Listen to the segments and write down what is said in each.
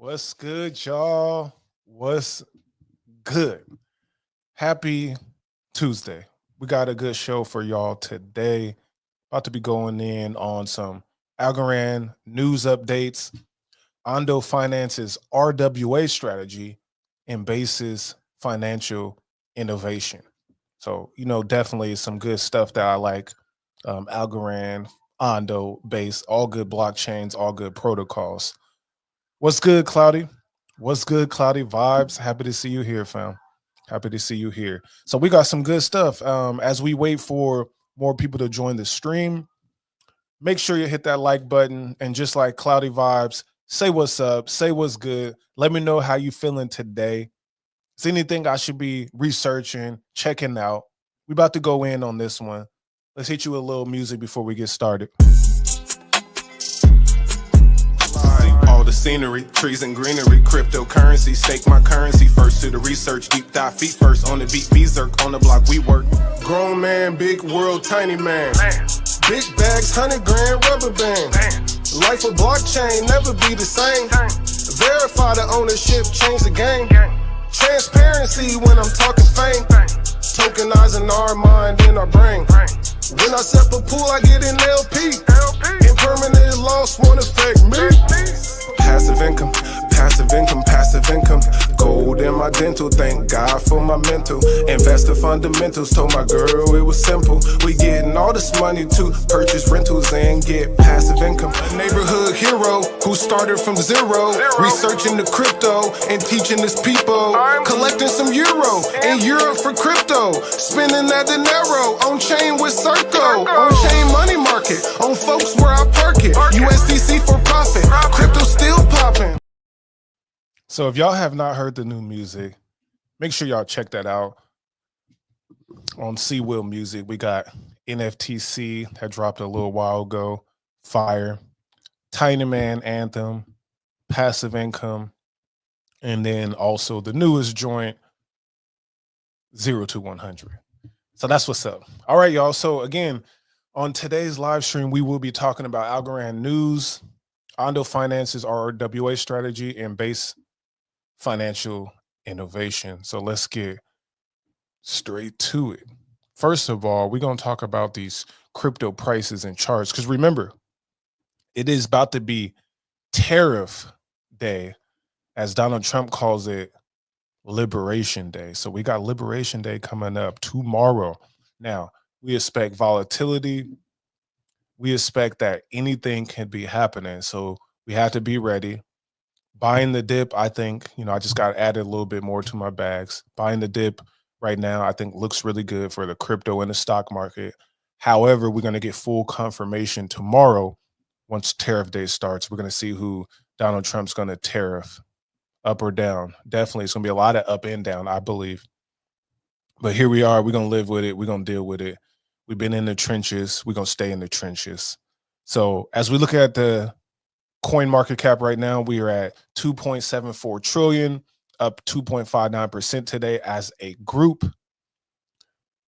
What's good, y'all? What's good? Happy Tuesday. We got a good show for y'all today. About to be going in on some Algorand news updates, Ondo Finance's RWA strategy, and Basis financial innovation. So, definitely some good stuff that I like. Algorand, Ondo, Base, all good blockchains, all good protocols. What's good, Cloudy? What's good, Cloudy Vibes? Happy to see you here, fam. Happy to see you here. So we got some good stuff. As we wait for more people to join the stream, make sure you hit that like button and just like Cloudy Vibes, say what's up, say what's good. Let me know how you feeling today. Is anything I should be researching, checking out? We about to go in on this one. Let's hit you with a little music before we get started. All the scenery, trees and greenery, cryptocurrency, stake my currency first to the research, deep dive feet first on the beat, berserk on the block we work. Grown man, big world, tiny man. Big bags, 100 grand rubber band. Life of blockchain, never be the same. Verify the ownership, change the game. Transparency when I'm talking fame. Tokenizing our mind and our brain. When I step a pool, I get an LP. Impermanent loss won't affect me. Passive income, passive income, passive income. Gold in my dental, thank God for my mental. Investor fundamentals, told my girl it was simple. We getting all this money to purchase rentals and get passive income. Neighborhood hero who started from zero. Researching the crypto and teaching his people. Collecting some euro in Europe for crypto. Spending that dinero on chain with Circo. On chain money market, on folks where I park it. USDC for profit, crypto still popping. So if y'all have not heard the new music, make sure y'all check that out on C Will Music. We got NFTC that dropped a little while ago, Fire, Tiny Man Anthem, Passive Income, and then also the newest joint, 0 to 100. So that's what's up. All right, y'all. So again, on today's live stream, we will be talking about Algorand news, Ondo Finance's RWA strategy, and Base financial innovation. So let's get straight to it. First of all, we're going to talk about these crypto prices and charts, because remember, it is about to be tariff day, as Donald Trump calls it, Liberation Day. So we got Liberation Day coming up tomorrow. Now, we expect volatility. We expect that anything can be happening. So we have to be ready. Buying the dip, I think, I just got added a little bit more to my bags. Buying the dip right now, I think looks really good for the crypto and the stock market. However, we're going to get full confirmation tomorrow once tariff day starts. We're going to see who Donald Trump's going to tariff, up or down. Definitely, it's going to be a lot of up and down, I believe. But here we are. We're going to live with it. We're going to deal with it. We've been in the trenches. We're going to stay in the trenches. So as we look at the coin market cap right now, we are at 2.74 trillion, up 2.59% today as a group.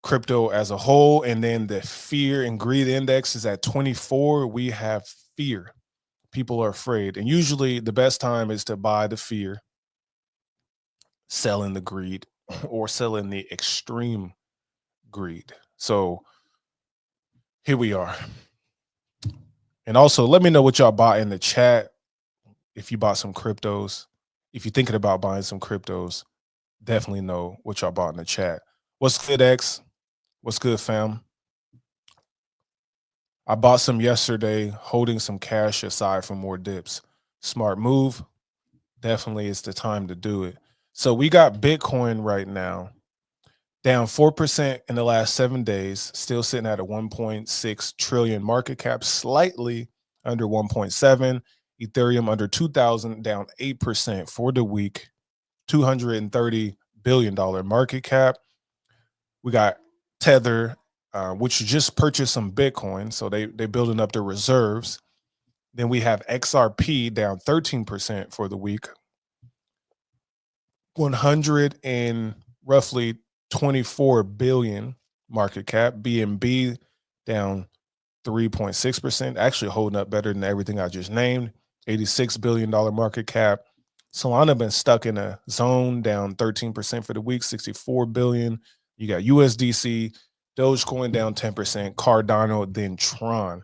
Crypto as a whole, and then the fear and greed index is at 24. We have fear. People are afraid. And usually the best time is to buy the fear, selling the greed, or selling the extreme greed. So here we are. And also, let me know what y'all bought in the chat. If you bought some cryptos, if you're thinking about buying some cryptos, definitely know what y'all bought in the chat. What's good, X? What's good, fam? I bought some yesterday, holding some cash aside for more dips. Smart move. Definitely it's the time to do it. So we got Bitcoin right now down 4% in the last 7 days, still sitting at a 1.6 trillion market cap, slightly under 1.7. Ethereum under 2,000, down 8% for the week, $230 billion market cap. We got Tether, which just purchased some Bitcoin, so they're building up their reserves. Then we have XRP down 13% for the week, 100 and roughly 24 billion market cap. BNB down 3.6%, actually holding up better than everything I just named. $86 billion market cap. Solana been stuck in a zone, down 13% for the week, 64 billion. You got USDC, Dogecoin down 10%, Cardano, then Tron.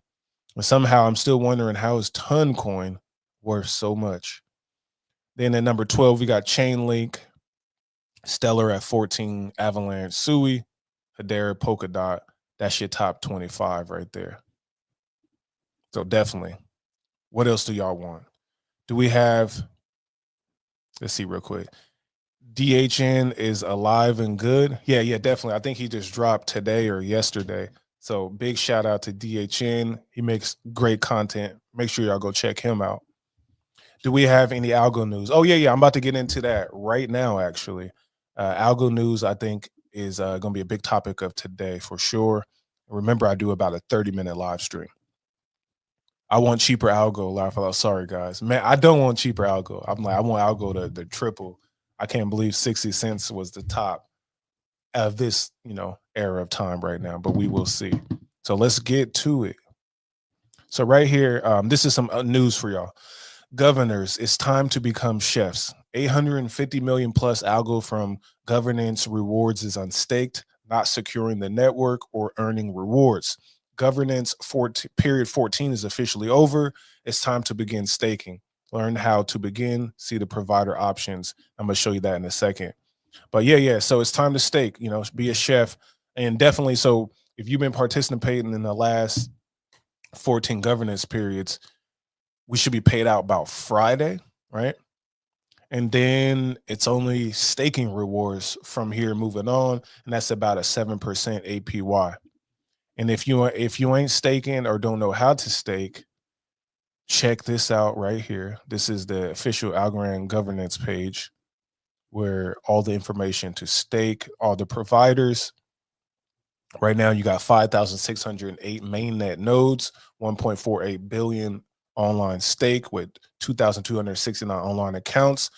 And somehow I'm still wondering how is Toncoin worth so much. Then at number 12, we got Chainlink, Stellar at 14, Avalanche, Sui, Hedera, Polkadot. That's your top 25 right there. So definitely. What else do y'all want? Do we have, let's see real quick. DHN is alive and good. Yeah, definitely. I think he just dropped today or yesterday. So big shout out to DHN. He makes great content. Make sure y'all go check him out. Do we have any algo news? Oh, yeah. I'm about to get into that right now, actually. Algo news, I think, is going to be a big topic of today for sure. Remember, I do about a 30-minute live stream. I want cheaper algo. Laugh out. Sorry, guys. Man, I don't want cheaper algo. I'm like, I want algo to the triple. I can't believe 60 cents was the top of this, era of time right now, but we will see. So let's get to it. So right here, this is some news for y'all. Governors, it's time to become chefs. 850 million plus algo from governance rewards is unstaked, not securing the network or earning rewards. Governance period 14 is officially over. It's time to begin staking. Learn how to begin, see the provider options. I'm going to show you that in a second. But yeah. So it's time to stake, be a chef. And definitely, so if you've been participating in the last 14 governance periods, we should be paid out about Friday, right? And then it's only staking rewards from here moving on, and that's about a 7% APY. And if you ain't staking or don't know how to stake, check this out right here. This is the official Algorand governance page where all the information to stake, all the providers. Right now, you got 5,608 mainnet nodes, 1.48 billion online stake with 2,269 online accounts,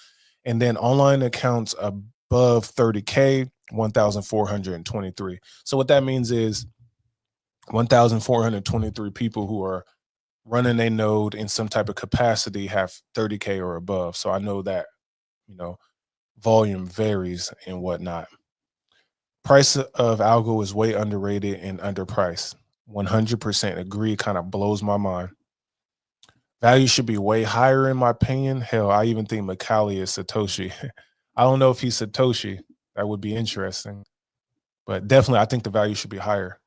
and then online accounts above 30K, 1,423. So what that means is 1,423 people who are running a node in some type of capacity have 30K or above. So I know that, volume varies and whatnot. Price of algo is way underrated and underpriced. 100% agree. Kind of blows my mind. Value should be way higher in my opinion. Hell, I even think Macaulay is Satoshi. I don't know if he's Satoshi. That would be interesting. But definitely, I think the value should be higher.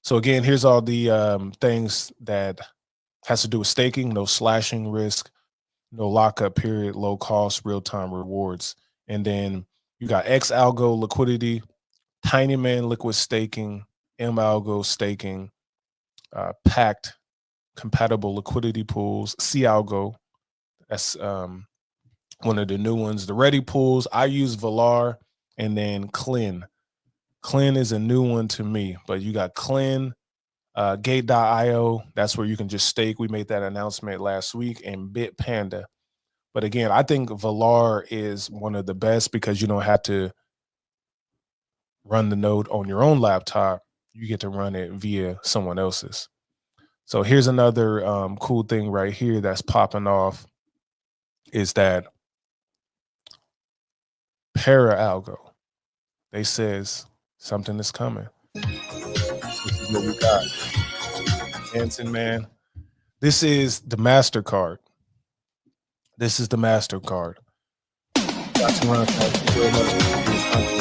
So again, here's all the things that has to do with staking. No slashing risk, no lockup period, low cost, real-time rewards. And then you got X algo liquidity, Tiny Man liquid staking, M algo staking, packed compatible liquidity pools, C algo. That's one of the new ones. The ready pools, I use Valar, and then Clen. Clen is a new one to me, but you got Clen, Gate.io. That's where you can just stake. We made that announcement last week, and Bitpanda. But again, I think Valar is one of the best because you don't have to run the node on your own laptop. You get to run it via someone else's. So here's another cool thing right here that's popping off is that Para Algo. They says something is coming. This is what we got. Hanson, man. This is the MasterCard. This is the MasterCard. Got to run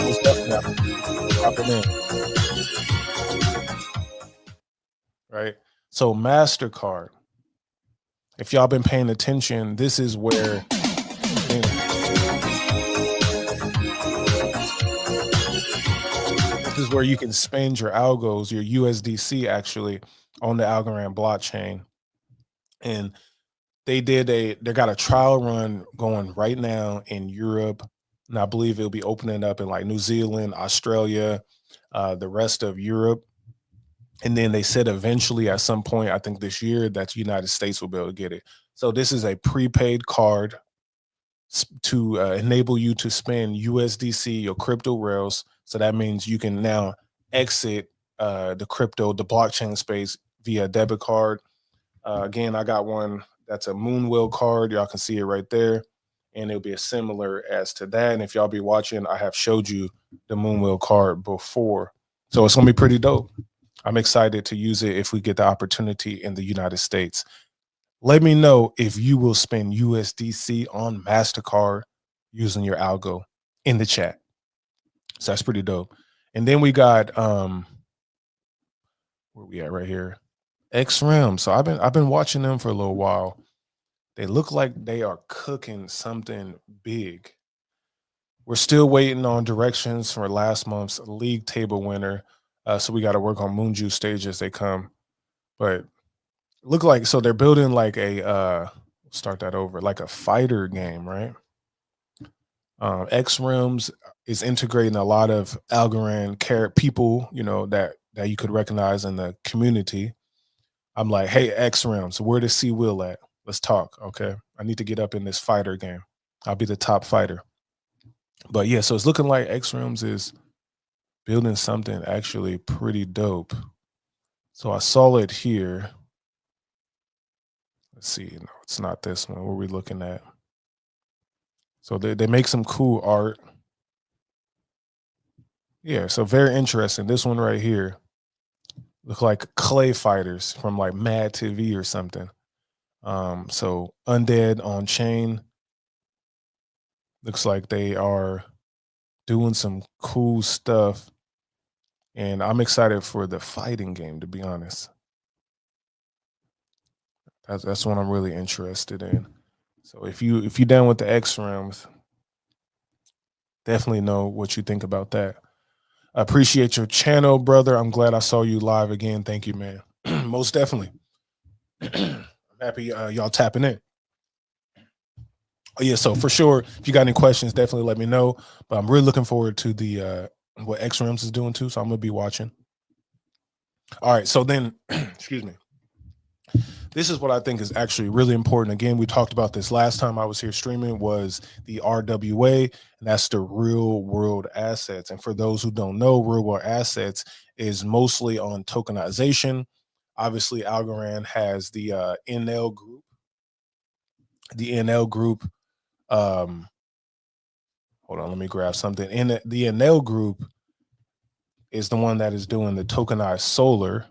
most definitely popping in. Right? So MasterCard. If y'all been paying attention, this is where you can spend your algos, your USDC actually on the Algorand blockchain. And they got a trial run going right now in Europe. And I believe it'll be opening up in like New Zealand, Australia, the rest of Europe. And then they said eventually at some point, I think this year, that the United States will be able to get it. So this is a prepaid card to enable you to spend USDC, your crypto rails. So that means you can now exit the blockchain space via debit card. Again, I got one that's a Moonwell card. Y'all can see it right there. and it'll be a similar as to that. And if y'all be watching, I have showed you the Moonwheel card before, so it's gonna be pretty dope. I'm excited to use it if we get the opportunity in the United States. Let me know if you will spend USDC on MasterCard using your algo in the chat. So that's pretty dope. And then we got where we at right here? XREM. So I've been watching them for a little while. They look like they are cooking something big. We're still waiting on directions for last month's league table winner. So we got to work on Moon Juice stage as they come. But look like, so they're building like a start that over, like a fighter game, right? XREMs is integrating a lot of Algorand people, that you could recognize in the community. I'm like, hey, XREMs, where does C Will at? Let's talk. Okay. I need to get up in this fighter game. I'll be the top fighter. But yeah, so it's looking like XREMs is building something actually pretty dope. So I saw it here. Let's see. No, it's not this one. What are we looking at? So they make some cool art. Yeah, so very interesting. This one right here look like clay fighters from like Mad TV or something. So Undead on Chain looks like they are doing some cool stuff, and I'm excited for the fighting game, to be honest. That's what I'm really interested in. So if you down with the XREMs, definitely know what you think about that. I appreciate your channel, brother. I'm glad I saw you live again. Thank you, man. Most definitely. I'm happy y'all tapping in. Oh, yeah, so for sure, if you got any questions, definitely let me know. But I'm really looking forward to the what XREMs is doing too. So I'm gonna be watching. All right, so then, excuse me. This is what I think is actually really important. Again, we talked about this last time I was here streaming, was the RWA, and that's the real world assets. And for those who don't know, real world assets is mostly on tokenization. Obviously, Algorand has the NL group. The NL group, hold on, let me grab something. In the NL group is the one that is doing the tokenized solar.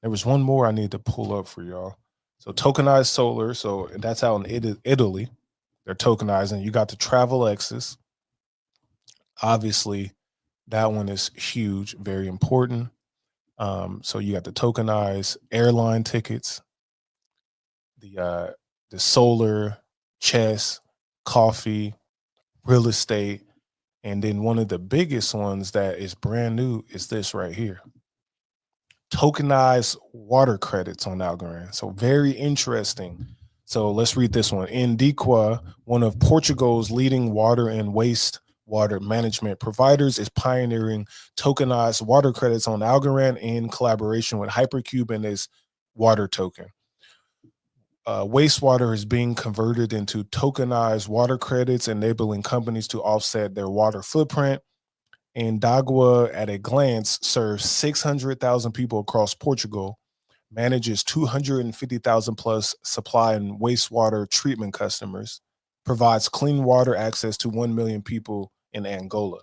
There was one more I need to pull up for y'all. So tokenized solar, so that's out in Italy. They're tokenizing. You got the travel X's. Obviously, that one is huge, very important. So you got the tokenized airline tickets, the solar, chess, coffee, real estate, and then one of the biggest ones that is brand new is this right here. Tokenized water credits on Algorand. So very interesting. So let's read this one. Indiqua, one of Portugal's leading water and waste water management providers, is pioneering tokenized water credits on Algorand in collaboration with Hypercube and its water token. Wastewater is being converted into tokenized water credits, enabling companies to offset their water footprint. And Dagua, at a glance, serves 600,000 people across Portugal, manages 250,000 plus supply and wastewater treatment customers, provides clean water access to 1 million people in Angola.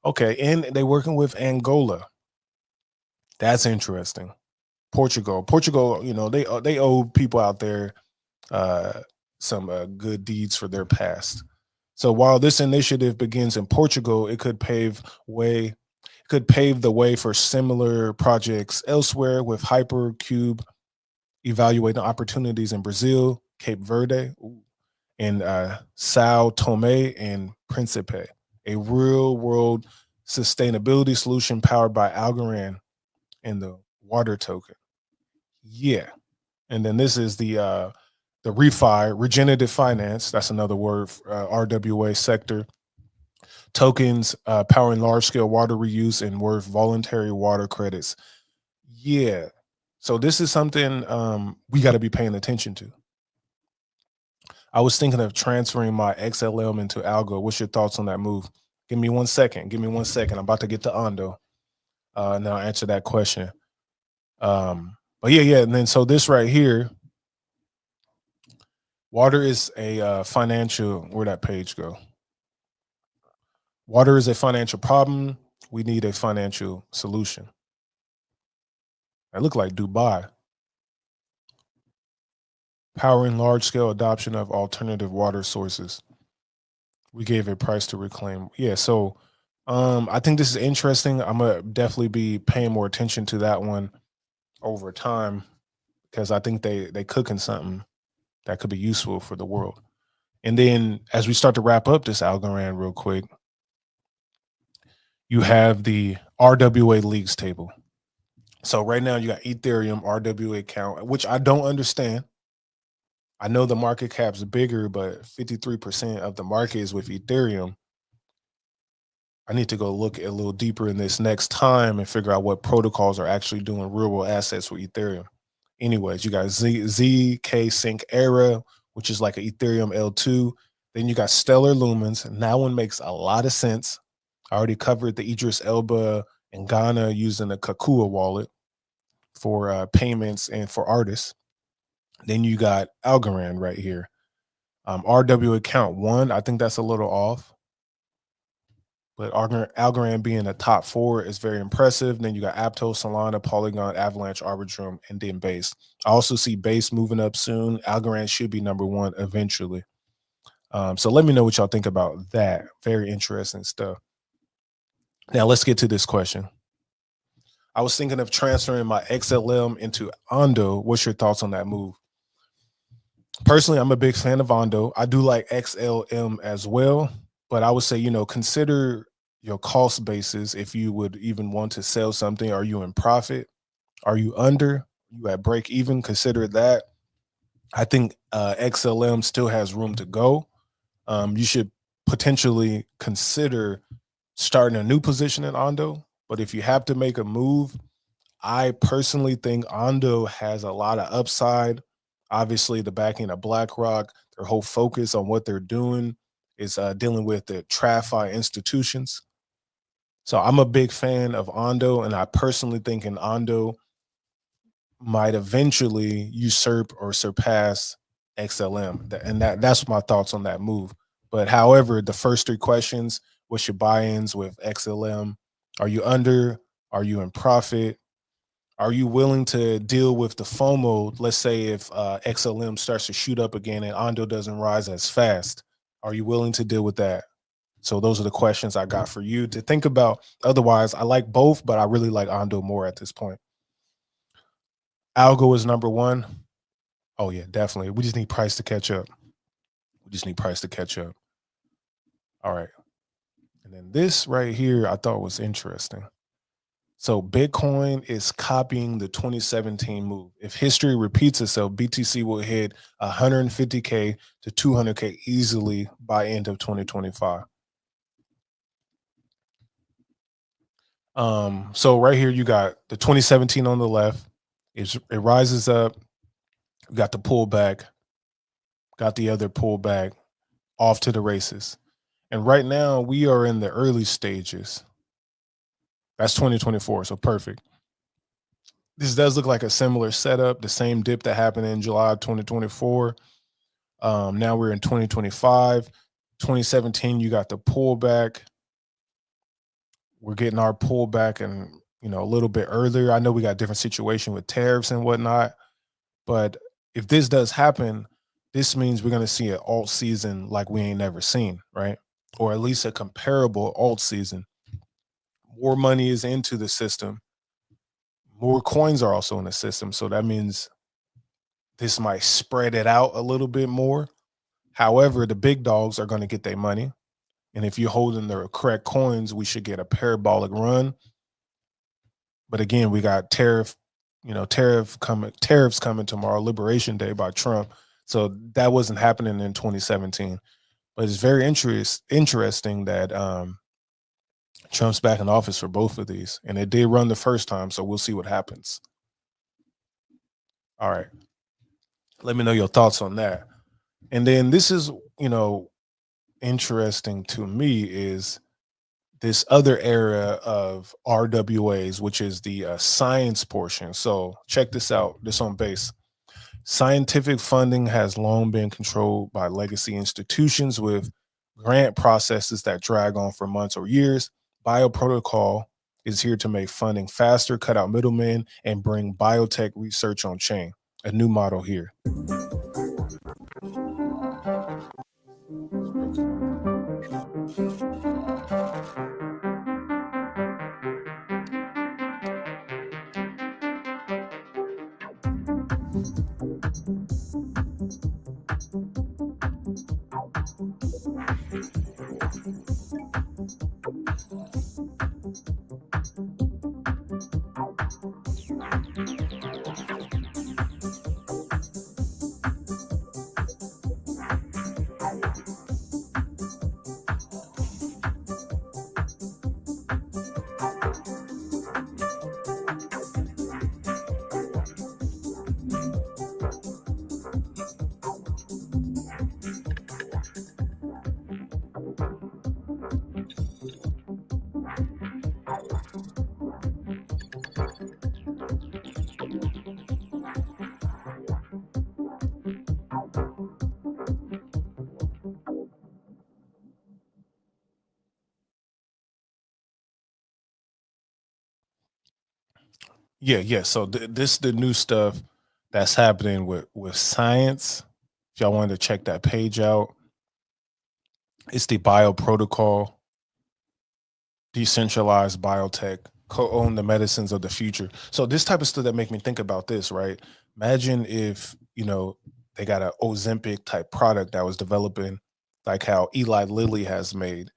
Okay, and they're working with Angola. That's interesting. Portugal, they owe people out there some good deeds for their past. So while this initiative begins in Portugal, it could pave the way for similar projects elsewhere, with Hypercube evaluating opportunities in Brazil, Cape Verde, and Sao Tome and Principe, a real world sustainability solution powered by Algorand and the water token. Yeah. And then this is the refi, regenerative finance. That's another word, RWA sector. Tokens powering large scale water reuse and worth voluntary water credits. Yeah. So this is something we got to be paying attention to. I was thinking of transferring my XLM into Algo. What's your thoughts on that move? Give me 1 second. Give me 1 second. I'm about to get to Ondo. And I'll answer that question. But yeah. And then so this right here, Water is a financial. Where'd that page go? Water is a financial problem. We need a financial solution. I look like Dubai. Powering large scale adoption of alternative water sources. We gave a price to reclaim. Yeah, so I think this is interesting. I'm gonna definitely be paying more attention to that one over time because I think they cooking something that could be useful for the world. And then as we start to wrap up this Algorand real quick, you have the RWA leagues table. So right now you got Ethereum RWA count, which I don't understand. I know the market cap's bigger, but 53% of the market is with Ethereum. I need to go look a little deeper in this next time and figure out what protocols are actually doing real world assets with Ethereum. Anyways, you got ZK Sync Era, which is like an Ethereum L2. Then you got Stellar Lumens, and that one makes a lot of sense. I already covered the Idris Elba and Ghana using the Kakua wallet for payments and for artists. Then you got Algorand right here. RW account 1, I think that's a little off. But Algorand being the top 4 is very impressive. Then you got Aptos, Solana, Polygon, Avalanche, Arbitrum, and then Base. I also see Base moving up soon. Algorand should be number 1 eventually. So let me know what y'all think about that. Very interesting stuff. Now let's get to this question. I was thinking of transferring my XLM into Ondo. What's your thoughts on that move? Personally, I'm a big fan of Ondo. I do like XLM as well, but I would say, consider your cost basis if you would even want to sell something. Are you in profit? Are you under? You at break even? Consider that. I think XLM still has room to go. You should potentially consider starting a new position in Ondo. But if you have to make a move, I personally think Ondo has a lot of upside. Obviously, the backing of BlackRock, their whole focus on what they're doing is dealing with the TradFi institutions. So I'm a big fan of Ondo, and I personally think in Ondo might eventually usurp or surpass XLM. And that's my thoughts on that move. But however, the first 3 questions, what's your buy-ins with XLM? Are you under? Are you in profit? Are you willing to deal with the FOMO? Let's say if XLM starts to shoot up again and Ondo doesn't rise as fast, are you willing to deal with that? So those are the questions I got for you to think about. Otherwise, I like both, but I really like Ondo more at this point. Algo is number 1. Oh yeah, definitely. We just need price to catch up. All right. And then this right here, I thought was interesting. So Bitcoin is copying the 2017 move. If history repeats itself, BTC will hit 150K to 200K easily by end of 2025. So right here, you got the 2017 on the left. It rises up. You got the pullback. Got the other pullback. Off to the races. And right now, we are in the early stages. That's 2024, so perfect. This does look like a similar setup, the same dip that happened in July 2024. Now we're in 2025. 2017, you got the pullback. We're getting our pullback and a little bit earlier. I know we got a different situation with tariffs and whatnot, but if this does happen, this means we're going to see an alt season like we ain't never seen, right? Or at least a comparable alt season. More money is into the system. More coins are also in the system. So that means this might spread it out a little bit more. However, the big dogs are going to get their money. And if you're holding the correct coins, we should get a parabolic run. But again, we got tariffs coming tomorrow, Liberation Day by Trump. So that wasn't happening in 2017. But it's very interesting that Trump's back in office for both of these. And it did run the first time, so we'll see what happens. All right. Let me know your thoughts on that. And then this is, interesting to me is this other area of RWAs, which is the science portion. So check this out. This on Base. Scientific funding has long been controlled by legacy institutions with grant processes that drag on for months or years. Bioprotocol is here to make funding faster, cut out middlemen, and bring biotech research on chain. A new model here. Yeah. So this the new stuff that's happening with science. If y'all wanted to check that page out, it's the Bioprotocol, decentralized biotech, co-own the medicines of the future. So this type of stuff that make me think about this, right? Imagine if they got a Ozempic type product that was developing, like how Eli Lilly has made,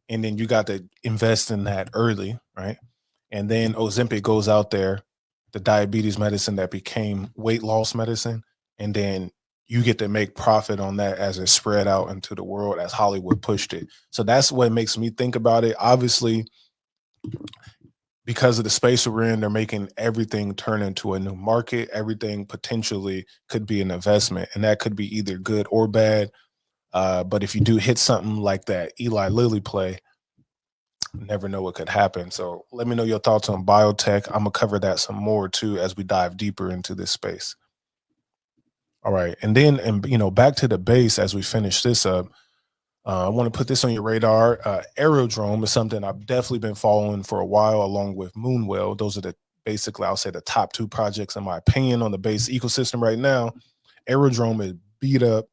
and then you got to invest in that early, right? And then Ozempic goes out there, the diabetes medicine that became weight loss medicine, and then you get to make profit on that as it spread out into the world as Hollywood pushed it. So that's what makes me think about it. Obviously, because of the space we're in, they're making everything turn into a new market. Everything potentially could be an investment, and that could be either good or bad. But if you do hit something like that Eli Lilly play, never know what could happen. So let me know your thoughts on biotech. I'm gonna cover that some more too as we dive deeper into this space. All right, and then back to the base as we finish this up. I want to put this on your radar. Aerodrome is something I've definitely been following for a while, along with Moonwell. Those are the basically, I'll say, the top two projects in my opinion on the base ecosystem right now. Aerodrome is beat up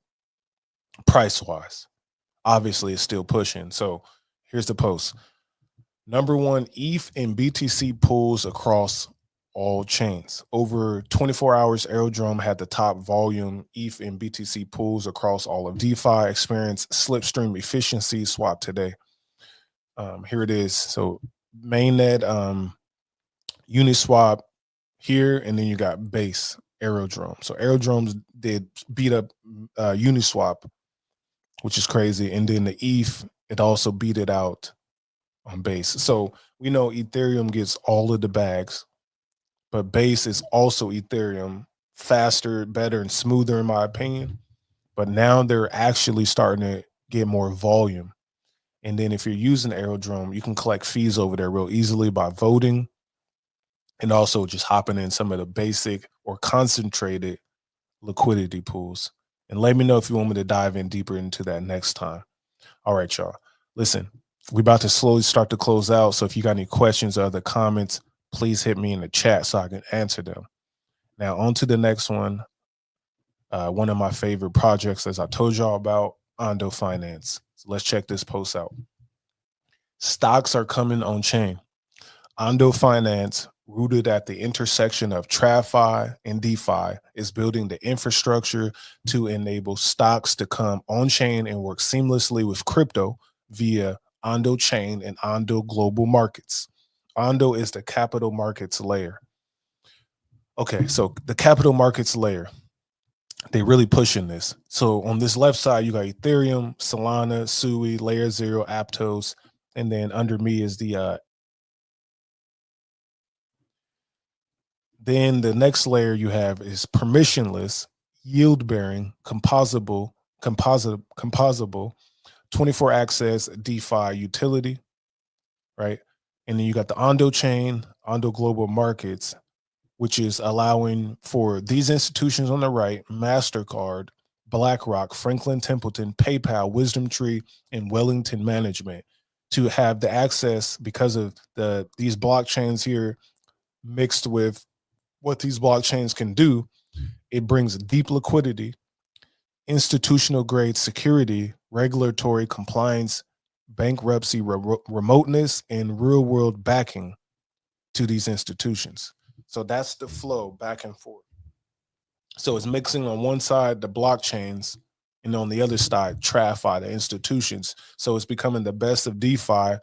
price wise. Obviously, it's still pushing. So here's the post. Number one, ETH and BTC pools across all chains. Over 24 hours, Aerodrome had the top volume ETH and BTC pools across all of DeFi. Experienced slipstream efficiency swap today. Here it is. So mainnet, Uniswap here, and then you got base Aerodrome. So Aerodromes did beat up Uniswap, which is crazy. And then the ETH, it also beat it out on base. So we know Ethereum gets all of the bags, but base is also Ethereum, faster, better, and smoother in my opinion. But now they're actually starting to get more volume. And then if you're using Aerodrome, you can collect fees over there real easily by voting and also just hopping in some of the basic or concentrated liquidity pools. And let me know if you want me to dive in deeper into that next time. All right, y'all. Listen, we're about to slowly start to close out. So if you got any questions or other comments, please hit me in the chat so I can answer them. Now, on to the next one. One of my favorite projects, as I told y'all about, Ondo Finance. So let's check this post out. Stocks are coming on chain. Ondo Finance, rooted at the intersection of TradFi and DeFi, is building the infrastructure to enable stocks to come on chain and work seamlessly with crypto via Ondo Chain and Ondo Global Markets. Ondo is the capital markets layer. Okay, so the capital markets layer, they really pushing this. So on this left side, you got Ethereum, Solana, Sui, Layer Zero, Aptos, and then under me is the then the next layer you have is permissionless, yield bearing, composable, 24 access DeFi utility, right? And then you got the Ondo chain, Ondo Global Markets, which is allowing for these institutions on the right, MasterCard, BlackRock, Franklin Templeton, PayPal, WisdomTree, and Wellington Management, to have the access because of these blockchains here mixed with what these blockchains can do. It brings deep liquidity, institutional grade security, regulatory compliance, bankruptcy remoteness, and real world backing to these institutions. So that's the flow back and forth. So it's mixing on one side the blockchains, and on the other side, TradFi, the institutions. So it's becoming the best of DeFi,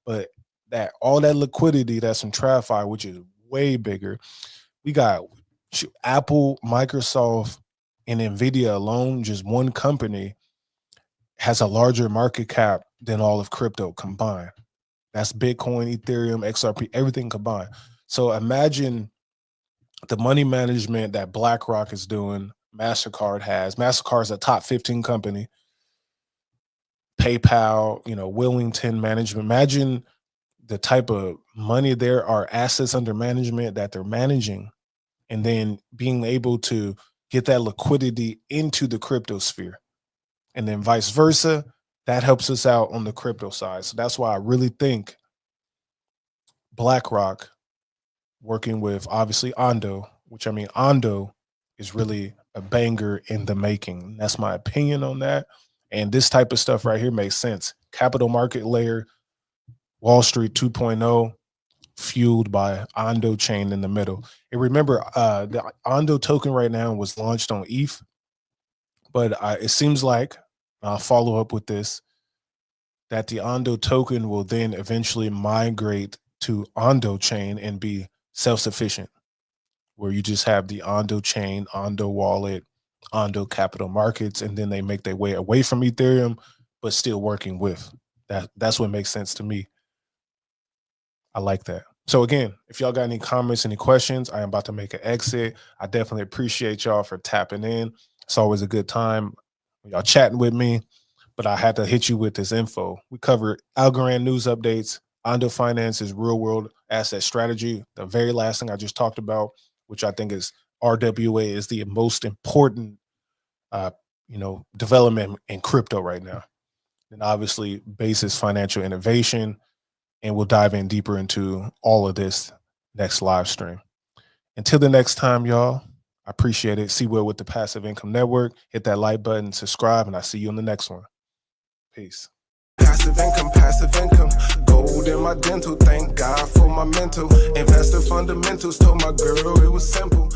but that all that liquidity that's in TradFi, which is way bigger. We got Apple, Microsoft, and Nvidia alone, just one company has a larger market cap than all of crypto combined. That's Bitcoin, Ethereum, XRP, everything combined. So imagine the money management that BlackRock is doing, MasterCard has. MasterCard's a top 15 company. PayPal, Wellington Management. Imagine the type of money there are, assets under management that they're managing, and then being able to get that liquidity into the crypto sphere. And then vice versa, that helps us out on the crypto side. So that's why I really think BlackRock working with obviously Ondo, which Ondo is really a banger in the making. That's my opinion on that. And this type of stuff right here makes sense. Capital market layer, Wall Street 2.0, fueled by Ondo chain in the middle. And remember, the Ondo token right now was launched on ETH, but it seems like, I'll follow up with this, that the Ondo token will then eventually migrate to Ondo chain and be self-sufficient, where you just have the Ondo chain, Ondo wallet, Ondo capital markets, and then they make their way away from Ethereum, but still working with that. That's what makes sense to me. I like that. So again, if y'all got any comments, any questions, I am about to make an exit. I definitely appreciate y'all for tapping in. It's always a good time when y'all chatting with me, but I had to hit you with this info. We covered Algorand news updates, Ondo Finance's real world asset strategy, the very last thing I just talked about, which I think is RWA is the most important, development in crypto right now. And obviously basis financial innovation. And we'll dive in deeper into all of this next live stream. Until the next time, y'all, I appreciate it. See Will with the Passive Income Network. Hit that like button, subscribe, and I'll see you on the next one. Peace. Passive income, gold in my dental. Thank God for my mental. Investor fundamentals, told my girl it was simple.